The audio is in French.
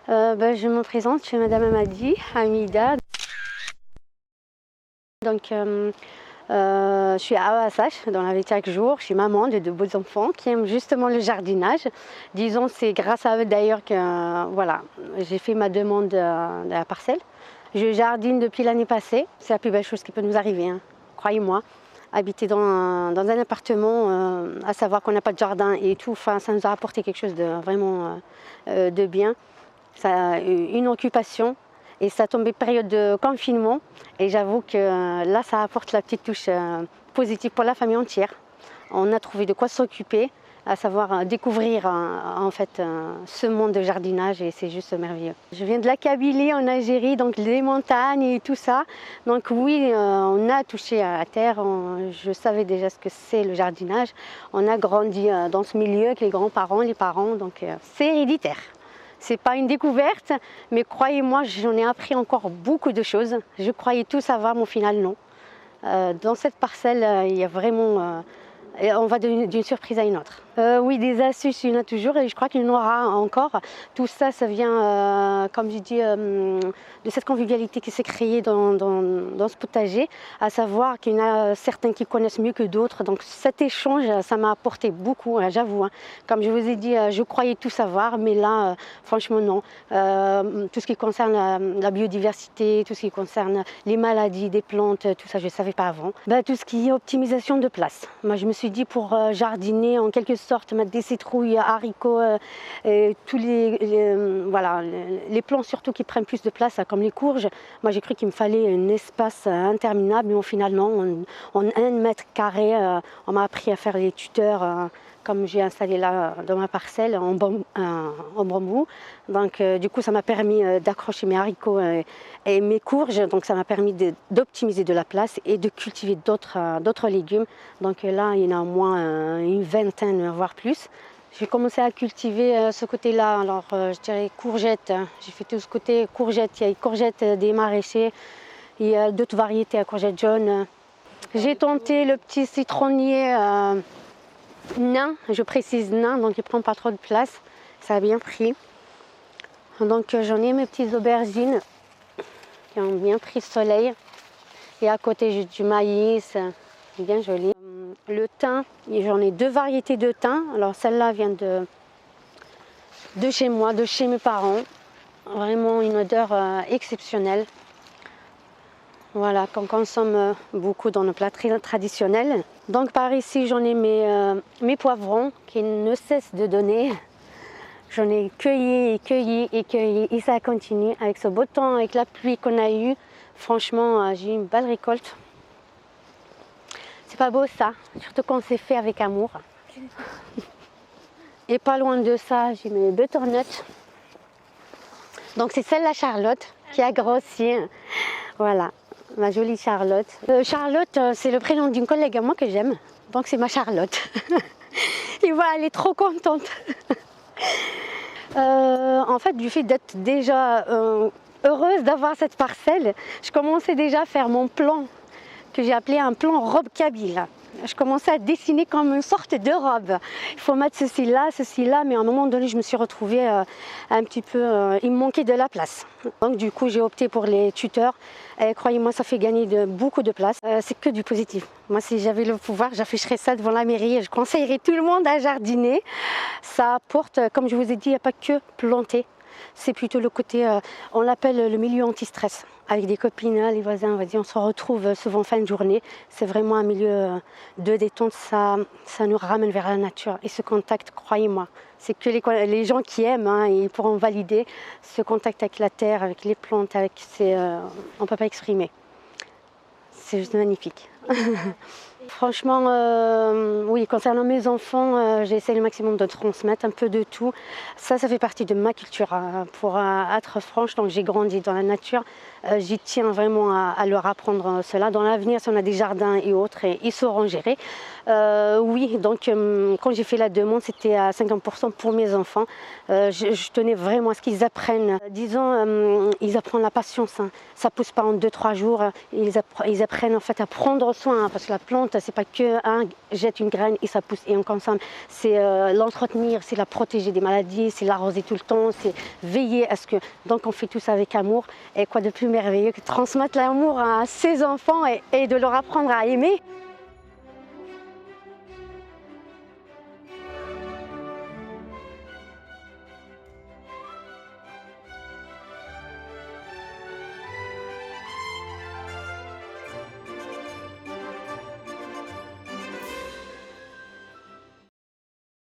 Je me présente, je suis Madame Amadi Hamida. Donc, je suis à ASH dans la vie de chaque jour. Je suis maman de deux beaux enfants qui aiment justement le jardinage. Disons, c'est grâce à eux d'ailleurs que voilà, j'ai fait ma demande de la parcelle. Je jardine depuis l'année passée. C'est la plus belle chose qui peut nous arriver, hein, croyez-moi. Habiter dans un appartement, à savoir qu'on n'a pas de jardin et tout, ça nous a apporté quelque chose de vraiment de bien. Ça, une occupation. Et ça tombait période de confinement. Et j'avoue que là, ça apporte la petite touche positive pour la famille entière. On a trouvé de quoi s'occuper, à savoir découvrir en fait ce monde de jardinage et c'est juste merveilleux. Je viens de la Kabylie en Algérie, donc les montagnes et tout ça. Donc oui, on a touché à la terre, je savais déjà ce que c'est le jardinage. On a grandi dans ce milieu avec les grands-parents, les parents, donc c'est héréditaire. C'est pas une découverte, mais croyez-moi, j'en ai appris encore beaucoup de choses. Je croyais tout savoir, mais au final, non. Dans cette parcelle, il y a vraiment... on va d'une surprise à une autre. Oui, des astuces, il y en a toujours et je crois qu'il y en aura encore. Tout ça, ça vient, comme je dis, de cette convivialité qui s'est créée dans ce potager, à savoir qu'il y en a certains qui connaissent mieux que d'autres. Donc cet échange, ça m'a apporté beaucoup, j'avoue. Hein. Comme je vous ai dit, je croyais tout savoir, mais là, franchement, non. Tout ce qui concerne la biodiversité, tout ce qui concerne les maladies des plantes, tout ça, je ne savais pas avant. Tout ce qui est optimisation de place. Moi, je me suis dit pour jardiner, en quelque sorte, mettre des citrouilles, haricots, et tous voilà, les plants surtout qui prennent plus de place, comme les courges. Moi, j'ai cru qu'il me fallait un espace interminable, mais au final, non. En 1 mètre carré, on m'a appris à faire les tuteurs, comme j'ai installé là dans ma parcelle en bambou. Donc du coup ça m'a permis d'accrocher mes haricots et mes courges, donc ça m'a permis d'optimiser de la place et de cultiver d'autres légumes. Donc là il y en a au moins une vingtaine, voire plus. J'ai commencé à cultiver ce côté-là, alors je dirais courgettes. J'ai fait tout ce côté courgettes, il y a les courgettes des maraîchers, il y a d'autres variétés à courgettes jaunes. J'ai tenté le petit citronnier nain, je précise nain, donc il ne prend pas trop de place, ça a bien pris. Donc j'en ai mes petites aubergines qui ont bien pris le soleil. Et à côté j'ai du maïs, c'est bien joli. Le thym, j'en ai 2 variétés de thym. Alors celle-là vient de chez moi, de chez mes parents. Vraiment une odeur exceptionnelle. Voilà, qu'on consomme beaucoup dans nos plats très traditionnels. Donc par ici, j'en ai mes poivrons qui ne cessent de donner. J'en ai cueilli et cueilli et cueilli et ça continue. Avec ce beau temps, avec la pluie qu'on a eue, franchement, j'ai eu une belle récolte. C'est pas beau ça, surtout quand c'est fait avec amour. Et pas loin de ça, j'ai mes butternuts. Donc c'est celle-là Charlotte qui a grossi. Voilà. Ma jolie Charlotte. Charlotte, c'est le prénom d'une collègue à moi que j'aime. Donc c'est ma Charlotte. Et voilà, elle est trop contente. En fait, du fait d'être déjà heureuse d'avoir cette parcelle, je commençais déjà à faire mon plan, que j'ai appelé un plan robe kabyle. Je commençais à dessiner comme une sorte de robe. Il faut mettre ceci là, mais à un moment donné, je me suis retrouvée un petit peu... il me manquait de la place. Donc du coup, j'ai opté pour les tuteurs. Et croyez-moi, ça fait gagner beaucoup de place. C'est que du positif. Moi, si j'avais le pouvoir, j'afficherais ça devant la mairie. Je conseillerais tout le monde à jardiner. Ça apporte, comme je vous ai dit, il n'y a pas que planter. C'est plutôt le côté, on l'appelle le milieu anti-stress. Avec des copines, les voisins, on se retrouve souvent fin de journée. C'est vraiment un milieu de détente, ça nous ramène vers la nature. Et ce contact, croyez-moi, c'est que les gens qui aiment, hein, ils pourront valider ce contact avec la terre, avec les plantes, on ne peut pas exprimer. C'est juste magnifique. Franchement, oui, concernant mes enfants, j'essaie le maximum de transmettre un peu de tout. Ça fait partie de ma culture, hein, pour être franche. Donc j'ai grandi dans la nature. J'y tiens vraiment à leur apprendre cela. Dans l'avenir, si on a des jardins et autres, ils sauront gérer. Oui, donc quand j'ai fait la demande, c'était à 50% pour mes enfants. Je tenais vraiment à ce qu'ils apprennent. Disons, ils apprennent la patience. Hein. Ça ne pousse pas en 2-3 jours. Ils apprennent en fait à prendre gros soin, parce que la plante, c'est pas que jette une graine et ça pousse et on consomme. C'est l'entretenir, c'est la protéger des maladies, c'est l'arroser tout le temps, c'est veiller à ce que... Donc on fait tout ça avec amour. Et quoi de plus merveilleux que de transmettre l'amour à ses enfants et de leur apprendre à aimer.